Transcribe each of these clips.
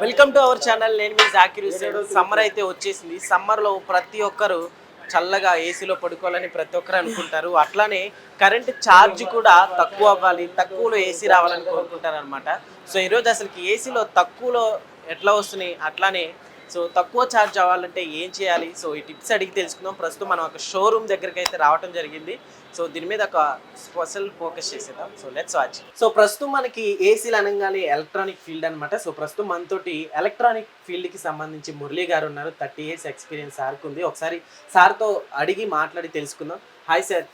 Welcome to our channel. నేను మీ Zakir Hussain. Summer అయితే వచ్చేసింది. సమ్మర్లో ప్రతి ఒక్కరు చల్లగా ఏసీలో పడుకోవాలని ప్రతి ఒక్కరు అనుకుంటారు. అట్లానే కరెంట్ ఛార్జ్ కూడా తక్కువ అవ్వాలి, తక్కువలో ఏసీ రావాలని కోరుకుంటారు అనమాట. సో ఈరోజు అసలుకి ఏసీలో తక్కువలో ఎట్లా వస్తున్నాయి, అట్లానే సో తక్కువ ఛార్జ్ అవ్వాలంటే ఏం చేయాలి, సో ఈ టిప్స్ అడిగి తెలుసుకుందాం. ప్రస్తుతం మనం ఒక షోరూమ్ దగ్గరికి అయితే రావడం జరిగింది. సో దీని మీద ఒక స్పెషల్ ఫోకస్ చేసేద్దాం. So let's watch. సో ప్రస్తుతం మనకి ఏసీలు అనగానే ఎలక్ట్రానిక్ ఫీల్డ్ అనమాట. సో ప్రస్తుతం మనతోటి ఎలక్ట్రానిక్ ఫీల్డ్కి సంబంధించి మురళీ గారు ఉన్నారు. 30 years ఎక్స్పీరియన్స్ సార్కు ఉంది. ఒకసారి సార్తో అడిగి మాట్లాడి తెలుసుకుందాం. Hi sir.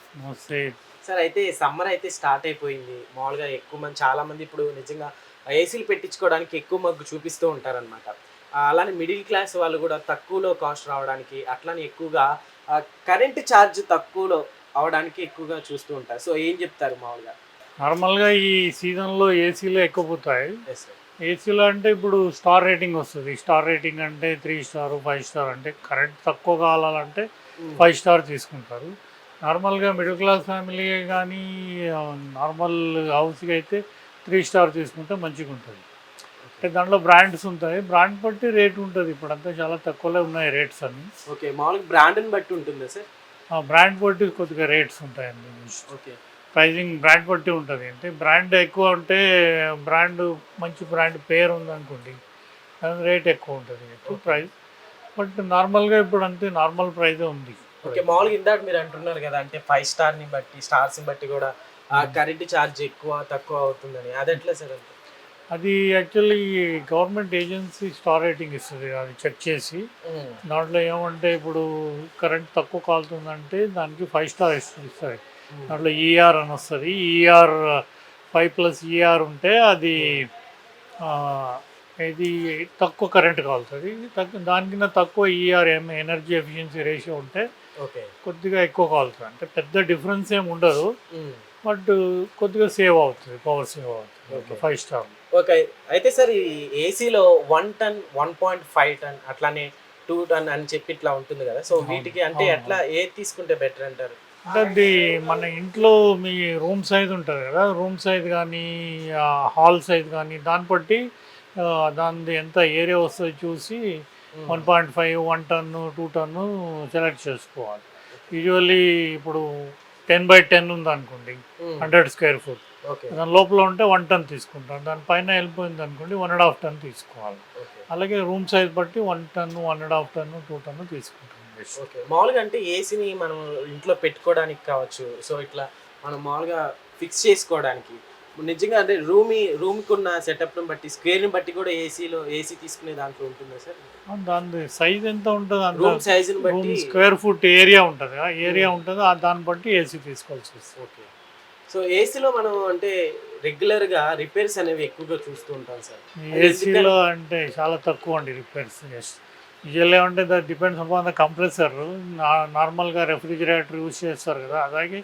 సార్, అయితే సమ్మర్ అయితే స్టార్ట్ అయిపోయింది. మామూలుగా ఎక్కువ మంది, చాలా మంది ఇప్పుడు నిజంగా ఏసీలు పెట్టించుకోవడానికి ఎక్కువ మగ్గు చూపిస్తూ ఉంటారనమాట. అలానే మిడిల్ క్లాస్ వాళ్ళు కూడా తక్కువలో కాస్ట్ రావడానికి, అట్లానే ఎక్కువగా కరెంట్ ఛార్జ్ తక్కువలో అవడానికి ఎక్కువగా చూస్తూ ఉంటారు. సో ఏం చెప్తారు మామూలుగా? నార్మల్గా ఈ సీజన్లో ఏసీలో ఎక్కువ పోతాయి. ఏసీలో అంటే ఇప్పుడు స్టార్ రేటింగ్ వస్తుంది. స్టార్ రేటింగ్ అంటే 3 స్టార్ 5 స్టార్, అంటే కరెంట్ తక్కువ కావాలంటే 5 స్టార్ తీసుకుంటారు. నార్మల్గా మిడిల్ క్లాస్ ఫ్యామిలీ కానీ నార్మల్ హౌస్కి అయితే 3 స్టార్ తీసుకుంటే మంచిగా ఉంటుంది. అంటే దాంట్లో బ్రాండ్స్ ఉంటాయి, బ్రాండ్ బట్టి రేట్ ఉంటుంది. ఇప్పుడంతా చాలా తక్కువలో ఉన్నాయి రేట్స్ అన్ని. ఓకే, మామూలుగా బ్రాండ్ని బట్టి ఉంటుందా సార్? బ్రాండ్ బట్టి కొద్దిగా రేట్స్ ఉంటాయండి. ఓకే, ప్రైజింగ్ బ్రాండ్ బట్టి ఉంటుంది. అంటే బ్రాండ్ ఎక్కువ ఉంటే, బ్రాండ్ మంచి బ్రాండ్ పేరు ఉందనుకోండి, దాని రేట్ ఎక్కువ ఉంటుంది, ఎక్కువ ప్రైస్. బట్ నార్మల్గా ఇప్పుడు అంతే నార్మల్ ప్రైజే ఉంది. ఓకే, మామూలుగా ఇందాక మీరు అంటున్నారు కదా, అంటే 5 స్టార్ని బట్టి, స్టార్స్ని బట్టి కూడా కరెంట్ ఛార్జ్ ఎక్కువ తక్కువ అవుతుందని. అది ఎట్లా సార్? అంటే అది actually government agency star rating ఇస్తుంది, అది చెక్ చేసి. దాంట్లో ఏమంటే ఇప్పుడు కరెంట్ తక్కువ కాలుతుందంటే దానికి 5 స్టార్ ఇస్తుంది. దాంట్లో ఈఆర్ అని వస్తుంది. ఈఆర్ 5+ ఈఆర్ ఉంటే అది ఇది తక్కువ కరెంట్ కాలుతుంది. దానికన్నా తక్కువ ఈఆర్ ఎనర్జీ ఎఫిషియన్సీ రేషియో ఉంటే కొద్దిగా ఎక్కువ కాలుతుంది. అంటే పెద్ద డిఫరెన్స్ ఏమి ఉండదు, బట్ కొద్దిగా సేవ్ అవుతుంది, పవర్ సేవ్ అవుతుంది 5 స్టార్. ఓకే, అయితే సార్ ఈ ఏసీలో 1 టన్ 1.5 టన్ అట్లానే 2 టన్ అని చెప్పి ఇట్లా ఉంటుంది కదా. సో వీటికి అంటే ఎట్లా ఏది తీసుకుంటే బెటర్ అంటారు? అంటే అది మన ఇంట్లో మీ రూమ్ సైజ్ ఉంటుంది కదా, రూమ్ సైజ్ కానీ హాల్ సైజ్ కానీ దాన్ని బట్టి దాని ఎంత ఏరియా వస్తుందో చూసి 1.5, 1 టన్ను 2 టన్ను సెలెక్ట్ చేసుకోవాలి. యూజువల్లీ ఇప్పుడు 10x10 ఉంది అనుకోండి, 100 స్క్వేర్ ఫుట్. దాని లోపల ఉంటే 1 టన్ తీసుకుంటాం. దానిపైన వెళ్ళిపోయింది అనుకోండి 1.5 టన్ తీసుకోవాలి. అలాగే రూమ్ సైజ్ బట్టి 1 టన్ను 1.5 టన్ను 2 టన్ను తీసుకుంటాం. ఓకే, మామూలుగా అంటే ఏసీని మనం ఇంట్లో పెట్టుకోవడానికి కావచ్చు, సో ఇట్లా మనం మామూలుగా ఫిక్స్ చేసుకోవడానికి నిజంగా అంటే రూమ్కి ఉన్న సెటప్ని బట్టి, స్క్వేర్ని బట్టి కూడా ఏసీ తీసుకునే దాంట్లో ఉంటుందా సార్? దాని సైజ్ ఎంత ఉంటుంది, రూమ్ సైజుని బట్టి స్క్వేర్ ఫుట్ ఏరియా ఉంటుంది, ఏరియా ఉంటుంది, దాన్ని బట్టి ఏసీ తీసుకోవాల్సి వస్తుంది. ఓకే, సో ఏసీలో మనం అంటే రెగ్యులర్గా రిపేర్స్ అనేవి ఎక్కువగా చూస్తూ ఉంటాం సార్. ఏసీలో అంటే చాలా తక్కువ అండి రిపేర్స్. యూజువల్లీ ఏమంటే that depends upon the compressor. నార్మల్గా రెఫ్రిజిరేటర్ యూజ్ చేస్తారు కదా, అలాగే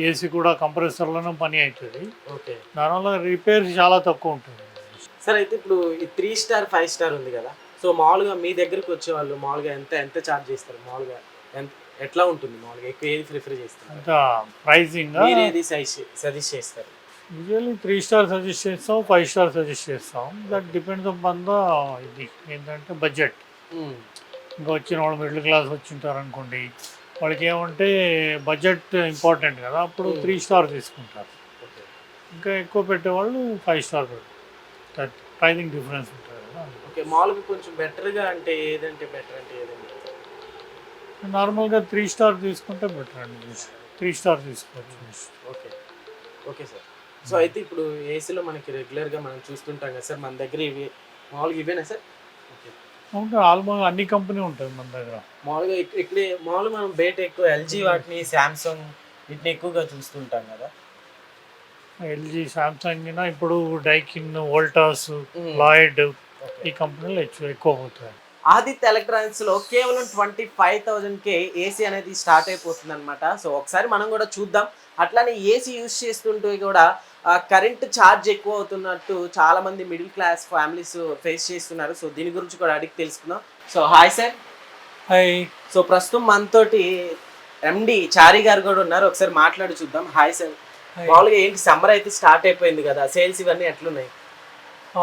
ఏసీ కూడా కంప్రెసర్లోనే పని అవుతుంది. ఓకే, దానివల్ల రిపేర్స్ చాలా తక్కువ ఉంటుంది సార్. అయితే ఇప్పుడు ఈ 3 స్టార్ 5 స్టార్ ఉంది కదా, సో మామూలుగా మీ దగ్గరికి వచ్చే వాళ్ళు మామూలుగా ఎంత ఛార్జ్ చేస్తారు? మామూలుగా ఎట్లా ఉంటుంది? మామూలుగా ఎక్కువ ఏది ప్రిఫర్ చేస్తారు? అంత ప్రైజింగ్ మీరు ఏది సజెస్ట్ చేస్తారు? యూజువల్లీ 3 స్టార్ సజెస్ట్ చేస్తాం, 5 స్టార్ సజెస్ట్ చేస్తాం. దట్ డిపెండ్స్ అపాన్ ద ఇది ఏంటంటే బడ్జెట్. ఇంకా వచ్చిన వాళ్ళు మిడిల్ క్లాస్ వచ్చింటారు అనుకోండి, వాళ్ళకి ఏమంటే బడ్జెట్ ఇంపార్టెంట్ కదా, అప్పుడు 3 స్టార్ తీసుకుంటారు. ఇంకా ఎక్కువ పెట్టేవాళ్ళు 5 స్టార్ పెడతారు. ప్రైజింగ్ డిఫరెన్స్ ఉంటుంది కదా. ఓకే, మామూలుగా కొంచెం బెటర్గా అంటే ఏదంటే బెటర్ అంటే ఏదంటే నార్మల్గా 3 స్టార్ తీసుకుంటే బెటర్ అండి. 3 స్టార్ తీసుకోవచ్చు. Okay, okay sir. సో అయితే ఇప్పుడు ఏసీలో మనకి రెగ్యులర్గా మనం చూస్తుంటాం కదా సార్, మన దగ్గర ఇవి మామూలుగా ఇవేనా సార్? ఓకే, ఉంటుంది, ఆల్మోస్ట్ అన్ని కంపెనీ ఉంటుంది మన దగ్గర. మామూలుగా మామూలుగా మనం బయట ఎక్కువ ఎల్జీ వాటిని, శాంసంగ్ వీటిని ఎక్కువగా చూస్తుంటాం కదా. ఎల్జీ, శాంసంగ్, ఇప్పుడు డైకిన్, వోల్టాస్, లాయిడ్ ఈ కంపెనీలు ఎక్కువ పోతాయి. ఆదిత్య ఎలక్ట్రానిక్స్లో కేవలం 25,000కే ఏసీ అనేది స్టార్ట్ అయిపోతుంది అనమాట. సో ఒకసారి మనం కూడా చూద్దాం. అట్లానే ఏసీ యూజ్ చేస్తుంటే కూడా కరెంట్ ఛార్జ్ ఎక్కువ అవుతున్నట్టు చాలామంది మిడిల్ క్లాస్ ఫ్యామిలీస్ ఫేస్ చేస్తున్నారు. సో దీని గురించి కూడా అడిగి తెలుసుకుందాం. So hi sir. Hi. So ప్రస్తుతం మనతోటి ఎండి చారి గారు కూడా ఉన్నారు, ఒకసారి మాట్లాడి చూద్దాం. Hi sir. మామూలుగా ఏంటి, సమ్మర్ అయితే స్టార్ట్ అయిపోయింది కదా, సేల్స్ ఇవన్నీ ఎట్లున్నాయి?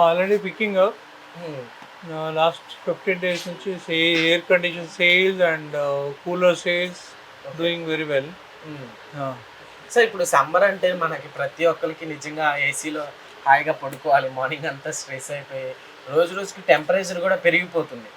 ఆల్రెడీ పికింగ్ లాస్ట్ 15 days నుంచి air condition sales and cooler sales doing very well. So ఇప్పుడు సమ్మర్ అంటే మనకి ప్రతి ఒక్కరికి నిజంగా ఏసీలో హాయిగా పడుకోవాలి, మార్నింగ్ అంతా స్ట్రెస్ అయిపోయి రోజు రోజుకి టెంపరేచర్ కూడా పెరిగిపోతుంది.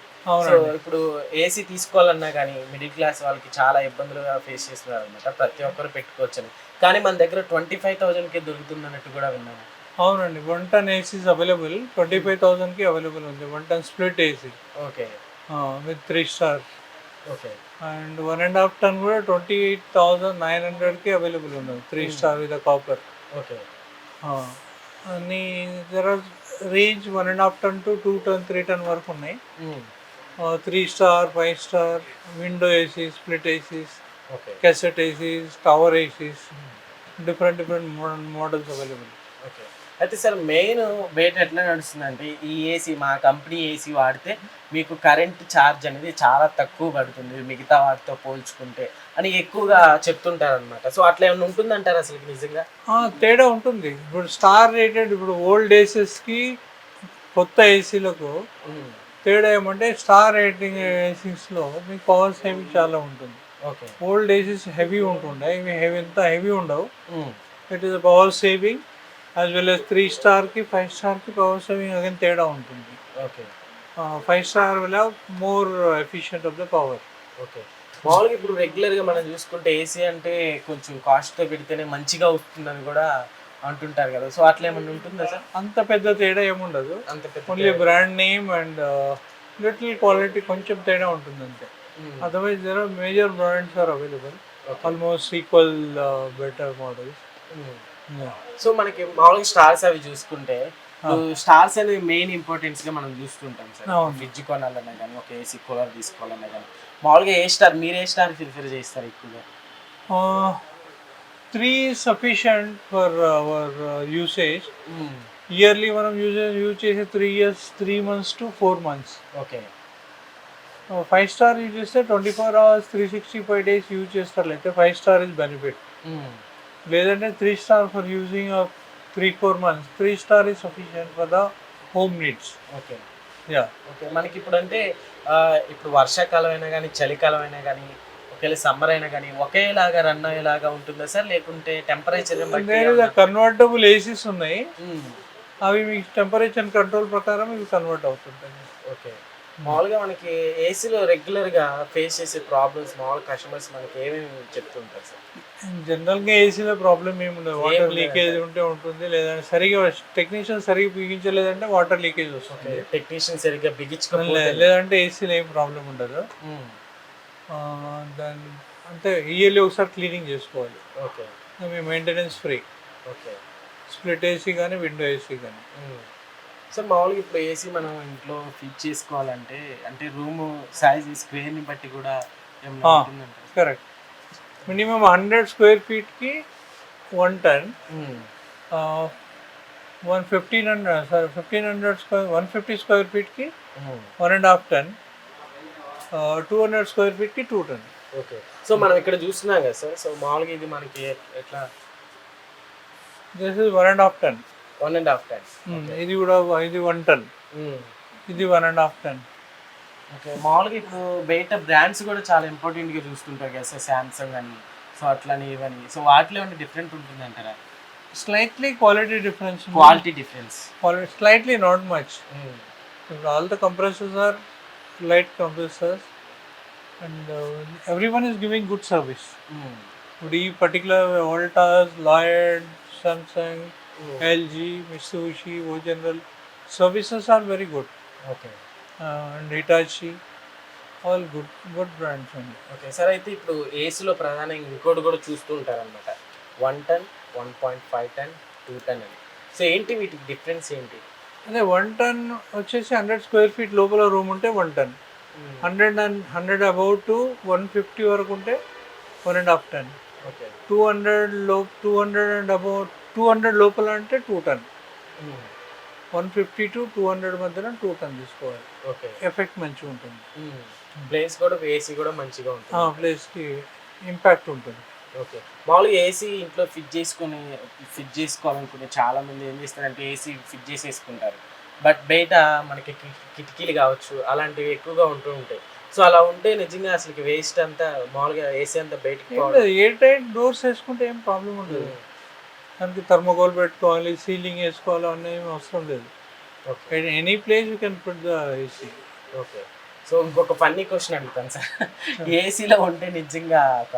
సో ఇప్పుడు ఏసీ తీసుకోవాలన్నా కానీ మిడిల్ క్లాస్ వాళ్ళకి చాలా ఇబ్బందులుగా ఫేస్ చేస్తున్నారు అనమాట. ప్రతి ఒక్కరు పెట్టుకోవచ్చని, కానీ మన దగ్గర 25,000కి దొరుకుతుంది అన్నట్టు కూడా విన్నాము. అవునండి, 1 ton ఏసీస్ అవైలబుల్, 25,000కి అవైలబుల్ ఉంది. 1 ton split AC okay with 3 star. Okay. And 1.5 ton కూడా 28,900కి అవైలబుల్ ఉన్నది, 3 star విత్ కాపర్. ఓకే. అన్ని జర range 1.5 ton to 2 ton 3 ton వరకు ఉన్నాయి. 3 star, 5 star, window AC, split ACs, okay. cassette ACs, tower ACs, different models available. Okay. అయితే sir main బయట ఎట్లా నడుస్తుందంటే ఈ ఏసీ, మా కంపెనీ ఏసీ వాడితే మీకు కరెంట్ ఛార్జ్ అనేది చాలా తక్కువ పడుతుంది మిగతా వాటితో పోల్చుకుంటే అని ఎక్కువగా చెప్తుంటారు అనమాట. సో అట్లా ఏమైనా ఉంటుందంటారు అసలు నిజంగా? తేడా ఉంటుంది. ఇప్పుడు స్టార్ రేటెడ్, ఇప్పుడు ఓల్డ్ ఏసీస్కి కొత్త ఏసీలకు తేడా ఏమంటే స్టార్ రేటింగ్ ఏసీస్లో మీకు పవర్ సేవింగ్ చాలా ఉంటుంది. ఓకే. ఓల్డ్ ఏసీస్ హెవీ ఉంటుండే, ఇవి ఎంత హెవీ ఉండవు. It is power saving as well as 3 starకి 5 starకి పవర్ సేవింగ్ అగైన్ తేడా ఉంటుంది. Okay. 5 star will have more efficient of the power. Okay. మామూలుగా ఇప్పుడు రెగ్యులర్గా మనం చూసుకుంటే ఏసీ అంటే కొంచెం కాస్ట్తో పెడితేనే మంచిగా వస్తుందని కూడా అంటుంటారు కదా. సో అట్లా ఏమన్నా ఉంటుందా సార్? అంత పెద్ద తేడా ఏముండదు, అంత పెద్ద only brand name and little quality కొంచెం తేడా ఉంటుంది అంతే. Otherwise there are major brands are available, almost equal better models. So మనకి మామూలుగా స్టార్స్ అవి చూసుకుంటే స్టార్స్ అనేది మెయిన్ ఇంపార్టెన్స్ గా మనం చూస్తుంటాం సార్. ఫ్రిడ్జ్ కొనాలన్నా కానీ, ఒక ఏసీ కూలర్ తీసుకోవాలన్నా కానీ మామూలుగా ఏ స్టార్, మీరు ఏ స్టార్ ప్రిఫర్ చేస్తారు ఎక్కువగా? 3 is sufficient for our usage. Yearly మనం యూజ్ చేసే 3 years, 3 months to 4 months. Okay. 5 star use చేస్తే 24 hours 365 days యూజ్ చేస్తారు. అయితే 5 star is benefit. లేదంటే 3 star for using of 3-4 months. 3 star is sufficient for the home needs. Okay. Yeah. Okay. మనకి ఇప్పుడు అంటే ఇప్పుడు వర్షాకాలం అయినా కానీ, చలికాలం అయినా కానీ, ఒకవేళ సమ్మర్ అయినా కానీ ఒకేలాగా రన్ అయ్యేలాగా ఉంటుందా సార్, లేకుంటే టెంపరేచర్ కన్వర్టబుల్ ఏసీస్ ఉన్నాయి, అవి మీకు టెంపరేచర్ కంట్రోల్ ప్రకారం ఇవి కన్వర్ట్ అవుతుంటాయి. ఓకే. మామూలుగా మనకి ఏసీలో రెగ్యులర్గా ఫేస్ చేసే ప్రాబ్లమ్స్ మామూలు కస్టమర్స్ మనకి ఏమేమి చెప్తుంటారు సార్? జనరల్గా ఏసీలో ప్రాబ్లం ఏముండదు, వాటర్ లీకేజ్ ఉంటే ఉంటుంది, లేదంటే సరిగా టెక్నీషియన్ సరిగ్గా బిగించలేదంటే వాటర్ లీకేజ్ వస్తుంది. టెక్నీషియన్ సరిగ్గా బిగించుకోలేదు లేదంటే ఏసీలో ఏం ప్రాబ్లం ఉండదు. దాని అంటే ఇయర్లీ ఒకసారి క్లీనింగ్ చేసుకోవాలి. ఓకే. మీ maintenance free. Okay. Split AC కానీ, విండో ఏసీ కానీ. సో మామూలుగా ఇప్పుడు ఏసీ మనం ఇంట్లో ఫిట్ చేసుకోవాలంటే అంటే రూమ్ సైజ్ స్క్వేర్ని బట్టి కూడా ఏమన్నా ఉంటుందంటే? Correct. Minimum 100 square feetకి 1 ton, 150 square feetకి 1.5 ton, 200 square feetకి 2 ton. Okay. So మనం ఇక్కడ చూస్తున్నాం కదా సార్, సో మామూలుగా ఇది మనకి ఎట్లా? This is 1.5 ton. 1.5 ton. ఇది కూడా, ఇది 1 ton, ఇది 1.5 ton. ఓకే. మామూలుగా ఇప్పుడు బయట బ్రాండ్స్ కూడా చాలా ఇంపార్టెంట్గా చూస్తుంటారు కదా సార్, శాంసంగ్ అని, సో అట్లని ఇవన్నీ. సో వాటిలో ఏమైనా డిఫరెంట్ ఉంటుంది అంటారా? Slightly quality difference. Quality difference slightly, not much. All the compressors are light compressors and everyone is giving good service. But ఈ particular Voltas, Lloyd, Samsung, LG, Mitsubishi, General services are very good. Okay. And Hitachi, all good brands only. Okay sir. అయితే ఇప్పుడు ఏసీలో ప్రధానంగా ఇంకోటి కూడా చూస్తూ ఉంటారు అనమాట, 1 ton, 1.5 ton, 2 ton అని. సో ఏంటి వీటికి డిఫరెన్స్ ఏంటి? అదే 1 ton వచ్చేసి 100 square feet లోపల రూమ్ ఉంటే 1 ton, 100 అబౌవ్ టు 150 వరకు ఉంటే 1.5 ton. ఓకే. 200 అండ్ అబౌవ్ 200 లోపల అంటే 2 ton. 150 to 200 మధ్యన 2 ton తీసుకోవాలి. ఓకే. ఎఫెక్ట్ మంచిగా ఉంటుంది. ప్లేస్ కూడా ఏసీ కూడా మంచిగా ఉంటుంది, ప్లేస్కి ఇంపాక్ట్ ఉంటుంది. ఓకే. మామూలుగా ఏసీ ఇంట్లో ఫిట్ చేసుకోవాలనుకునే చాలా మంది ఏం చేస్తారంటే ఏసీ ఫిట్ చేసేసుకుంటారు. బట్ బయట మనకి కిటికీలు కావచ్చు అలాంటివి ఎక్కువగా ఉంటూ ఉంటాయి. సో అలా ఉంటే నిజంగా అసలు వేస్ట్ అంతా మామూలుగా ఏసీ అంతా బయటికి పోవడం. ఎయిర్ టైట్ డోర్స్ వేసుకుంటే ఏం ప్రాబ్లం ఉండదు. దానికి థర్మోకోల్ పెట్టుకోవాలి, సీలింగ్ వేసుకోవాలి అన్న ఏం అవసరం లేదు. Okay any place you can put the AC. Okay. So ఇంకొక ఫన్నీ క్వశ్చన్ అడుగుతాను సార్. ఏసీలో ఉంటే నిజంగా ఒక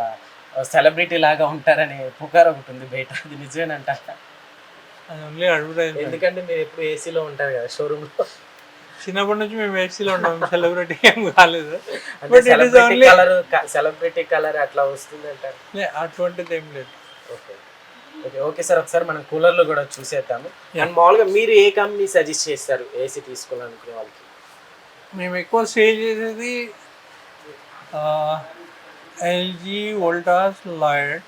సెలబ్రిటీ లాగా ఉంటారనే పుకార్ ఒకటి ఉంది బయట, అది నిజమేనంటారా? అది ఓన్లీ అడ్వర్టైజ్మెంట్. ఎందుకంటే మీరు ఎప్పుడు ఏసీలో ఉంటారు కదా షోరూంలో. చిన్నప్పటి నుంచి మేము ఏసీలో ఉంటాం, సెలబ్రిటీ ఏం కాలేదు. అంటే but it is only celebrity colour అట్లా వస్తుంది అంటారు. అటువంటిది ఏం లేదు. ఓకే ఓకే ఓకే సార్, ఒకసారి మనం కూలర్లో కూడా చూసేద్దాము. అండ్ మామూలుగా మీరు ఏ కంపెనీ సజెస్ట్ చేస్తారు ఏసీ తీసుకోవాలనుకునే వాళ్ళకి? మేము ఎక్కువ సేల్ చేసేది LG, Voltas, Lloyd.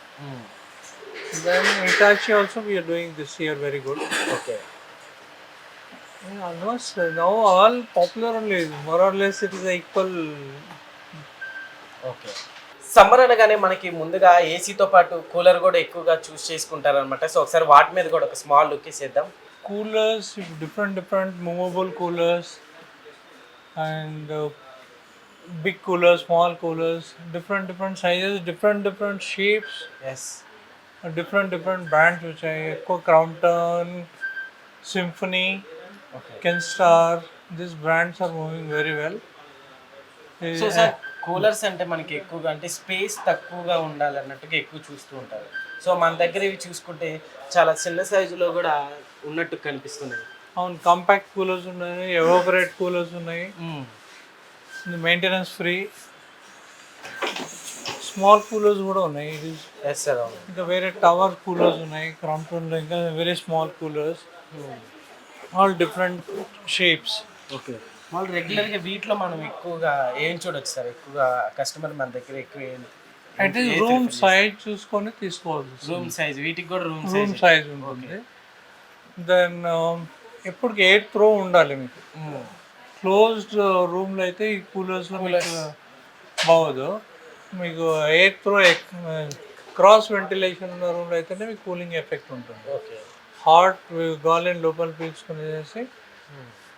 Then Hitachi also we're doing this year very good. Okay almost now all popular only, more or less it is equal. Okay. Summer అనగానే మనకి ముందుగా ఏసీతో పాటు కూలర్ కూడా ఎక్కువగా చూస్ చేసుకుంటారు అనమాట. సో ఒకసారి వాటి మీద కూడా ఒక స్మాల్ లుక్ ఇసేద్దాం. Coolers, different movable coolers, and big coolers, small coolers, different sizes, different shapes, yes different brands which I Echo, Crompton, Symphony, okay. Kenstar. These brands are moving very well. So sir coolers అంటే మనకి ఎక్కువగా అంటే space తక్కువగా ఉండాలి అన్నట్టుగా ఎక్కువ చూస్తూ ఉంటారు. సో మన దగ్గర ఇవి చూసుకుంటే చాలా చిన్న సైజులో కూడా ఉన్నట్టు కనిపిస్తున్నాయి. అవును, కాంపాక్ట్ కూలర్స్ ఉన్నాయి, ఎవాపరేట్ కూలర్స్ ఉన్నాయి, మెయింటెనెన్స్ ఫ్రీ. స్మాల్ కూలర్స్ కూడా ఉన్నాయి. ఎస్ సార్ అవును. ఇంకా వేరే టవర్ కూలర్స్ ఉన్నాయి క్రాంప్టన్లో, ఇంకా very small coolers, all different shapes. Okay. వాళ్ళు రెగ్యులర్గా వీటిలో మనం ఎక్కువగా ఏం చూడొచ్చు సార్? ఎక్కువగా కస్టమర్ మన దగ్గర ఎక్కువ అయితే రూమ్ సైజ్ చూసుకొని తీసుకోవాలి. రూమ్ సైజ్ వీటికి కూడా రూమ్ సైజ్ ఉంటుంది. దెన్ ఎప్పటికి ఎయిర్ త్రో ఉండాలి మీకు. క్లోజ్డ్ రూమ్లో అయితే ఈ కూలర్స్లో మీకు బాగోదు. మీకు ఎయిర్ త్రో క్రాస్ వెంటిలేషన్ ఉన్న రూమ్లో అయితేనే మీకు కూలింగ్ ఎఫెక్ట్ ఉంటుంది. ఓకే. హాట్ గాలిని లోపల పీల్చుకునేసి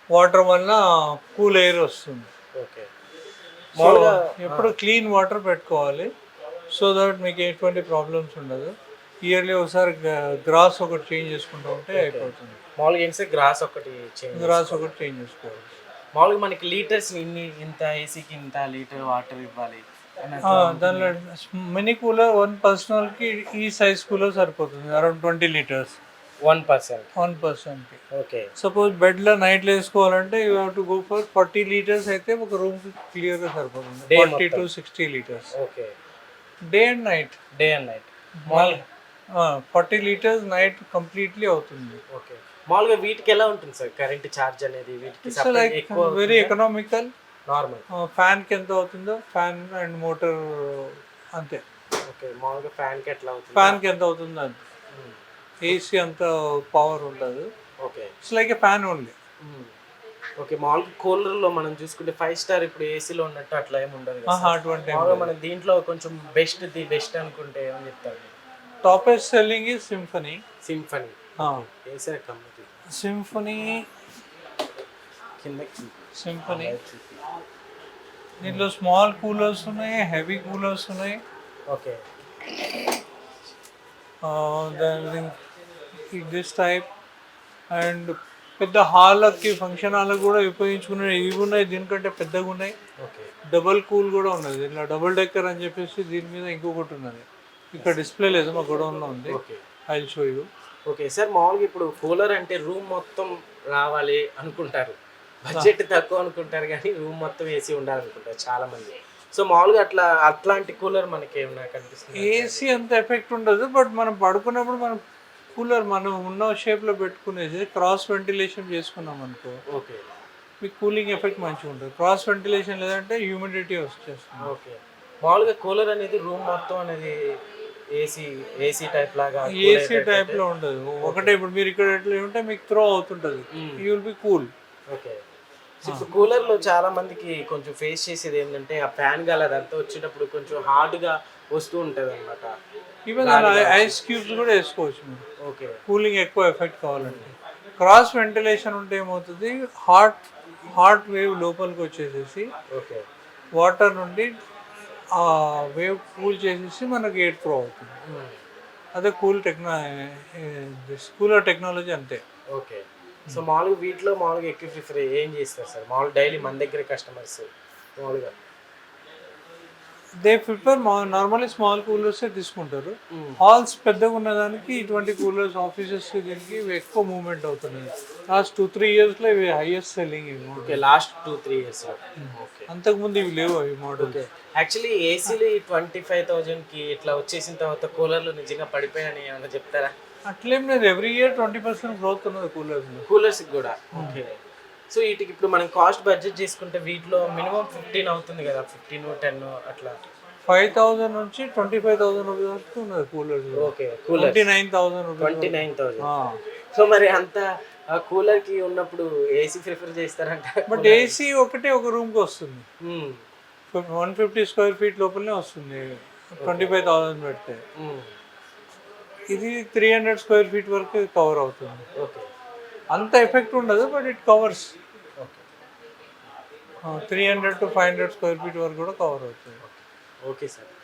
వాటర్ వల్ల కూల్ ఎయిర్ వస్తుంది. ఓకే. సో ఎప్పుడు క్లీన్ వాటర్ పెట్టుకోవాలి, సో దట్ మీకు ఎటువంటి ప్రాబ్లమ్స్ ఉండదు. ఇయర్లీ ఒకసారి గ్రాస్ ఒకటి చేంజ్ చేసుకుంటూ ఉంటే అయిపోతుంది. మామూలుగా ఏంటి గ్రాస్ ఒకటి గ్రాస్ ఒకటి చేంజ్ చేసుకోవాలి. మామూలుగా మనకి లీటర్స్ ఇంత ఏసీకి ఇంత లీటర్ వాటర్ ఇవ్వాలి దానిలో మినీ కూలర్ 1 పర్సనల్కి ఈ సైజ్ కూలర్ సరిపోతుంది, అరౌండ్ 20 లీటర్స్ 1%కి. ఓకే. సపోజ్ బెడ్లో నైట్లో వేసుకోవాలంటే you have to go for 40 litres అయితే ఒక రూమ్కి క్లియర్గా సరిపోతుంది. 40 to 60 litres okay. Day and night. 40 litres night completely అవుతుంది. ఓకే. మామూలుగా వీటికి ఎలా ఉంటుంది సార్ కరెంట్ ఛార్జ్ అనేది? వీటికి లైక్ వెరీ ఎకనామికల్. నార్మల్ ఫ్యాన్కి ఎంత అవుతుందో ఫ్యాన్ అండ్ మోటార్ అంతే. ఓకే. మామూలుగా ఫ్యాన్కి ఎట్లా అవుతుంది? ఫ్యాన్కి ఎంత అవుతుందో అంతే. ఏసీ అంత పవర్ ఉండదు. Okay. It's like A fan only. Okay. మామూలుగా కూలర్లో మనం చూసుకుంటే 5 స్టార్ ఇప్పుడు ఏసీలో ఉన్నట్టు అట్లా ఏమి ఉండదు కదా? అటువంటి మామూలుగా మనం దీంట్లో కొంచెం బెస్ట్ అనుకుంటే ఏమని చెప్తారు? Toppest selling is symphony. Symphony AC company. Symphony కిందకి సింఫనీ. దీంట్లో స్మాల్ కూలర్స్ ఉన్నాయి, హెవీ కూలర్స్ ఉన్నాయి. ఓకే. దిస్ టైప్ అండ్ పెద్ద హాల్కి ఫంక్షన్ హాల్కి కూడా ఉపయోగించుకునే ఇవి ఉన్నాయి. దీనికంటే పెద్దగా ఉన్నాయి. ఓకే. డబల్ కూల్ కూడా ఉన్నది. దీంట్లో డబుల్ డెక్కర్ అని చెప్పేసి దీని మీద ఇంకొకటి ఉన్నది. ఇక్కడ డిస్ప్లే లేదు, మా గోడౌన్లో ఉంది. Okay. I will show you. Okay sir, మామూలుగా ఇప్పుడు కూలర్ అంటే రూమ్ మొత్తం రావాలి అనుకుంటారు, బడ్జెట్ తక్కువ అనుకుంటారు, కానీ రూమ్ మొత్తం ఏసీ ఉండాలనుకుంటారు చాలా మంది. సో మామూలుగా అట్లాంటి కూలర్ మనకి ఏమన్నా కనిపిస్తుంది? ఏసీ అంత ఎఫెక్ట్ ఉండదు, బట్ మనం పడుకున్నప్పుడు మనం కూలర్ మనం ఉన్న షేప్లో పెట్టుకునేసి క్రాస్ వెంటిలేషన్ చేసుకున్నాం అనుకో, ఓకే, మీకు కూలింగ్ ఎఫెక్ట్ మంచిగా ఉంటుంది. క్రాస్ వెంటిలేషన్ లేదంటే హ్యూమిడిటీ వచ్చేస్తుంది. ఓకే. మామూలుగా కూలర్ అనేది రూమ్ మొత్తం అనేది ఏసీ టైప్ లాగా ఏసీ టైప్లో ఉండదు. ఒకటే ఇప్పుడు మీరు ఇక్కడ ఎట్లా ఉంటే మీకు త్రో అవుతుంటుంది, you will be cool. Okay. ఇప్పుడు కూలర్లో చాలా మందికి కొంచెం ఫేస్ చేసేది ఏంటంటే ఆ ఫ్యాన్ గాలి అదంతా వచ్చేటప్పుడు కొంచెం హార్డ్గా వస్తూ ఉంటుంది అనమాట. ఈవెన్ ఐస్ క్యూబ్స్ కూడా వేసుకోవచ్చు మీరు, ఓకే, కూలింగ్ ఎక్కువ ఎఫెక్ట్ కావాలంటే. క్రాస్ వెంటిలేషన్ ఉంటే ఏమవుతుంది, హాట్ వేవ్ లోపలికి వచ్చేసేసి ఓకే. వాటర్ నుండి ఆ వేవ్ కూల్ చేసేసి మనకి ఎయిర్ ఫ్లో అవుతుంది. అదే కూలర్ టెక్నాలజీ అంతే. ఓకే. సో మామూలుగా వీటిలో మామూలుగా ఎక్కువ ప్రిఫర్ ఏం చేస్తారు సార్ మామూలుగా డైలీ మన దగ్గర కస్టమర్స్ మామూలుగా? దే ప్రిఫర్ నార్మల్లీ స్మాల్ కూలర్సే తీసుకుంటారు. హాల్స్ పెద్దగా ఉన్నదానికి ఇటువంటి కూలర్స్ ఆఫీసెస్ దీనికి ఇవి ఎక్కువ మూవ్మెంట్ అవుతున్నాయి. లాస్ట్ 2-3 ఇయర్స్లో ఇవి హైయెస్ట్ సెల్లింగ్ ఇవి model. Okay. Last 2-3 years. Okay. అంతకుముందు ఇవి లేవు అవి మోడల్. ఓకే. యాక్చువల్లీ ఏసీలు 25,000కి ఇట్లా వచ్చేసిన తర్వాత కూలర్లు నిజంగా పడిపోయాయని ఏమన్నా చెప్తారా? అట్లేం లేదు, ఎవ్రీ ఇయర్ 20% గ్రోత్ ఉన్నది కూలర్స్కి కూడా. ఓకే. సో వీటికి ఇప్పుడు మనం కాస్ట్ బడ్జెట్ చేసుకుంటే వీటిలో మినిమం 15 అవుతుంది కదా, 15-10 అట్లా. 5,000 నుంచి 25,000 రూపీస్ వరకు ఉన్నది coolers. Okay. Cooler 29,000 rupees. 29,000. So మరి అంత కూలర్కి ఉన్నప్పుడు ఏసీ ప్రిఫర్ చేస్తారంట. బట్ ఏసీ ఒకటే ఒక రూమ్కి వస్తుంది, 150 స్క్వేర్ ఫీట్ లోపలనే వస్తుంది 25,000 పెడితే. ఇది 300 స్క్వేర్ ఫీట్ వరకు కవర్ అవుతుంది. ఓకే. అంత ఎఫెక్ట్ ఉండదు, but it covers. 300 to 500 square feet వరకు కూడా కవర్ అవుతుంది. Okay sir.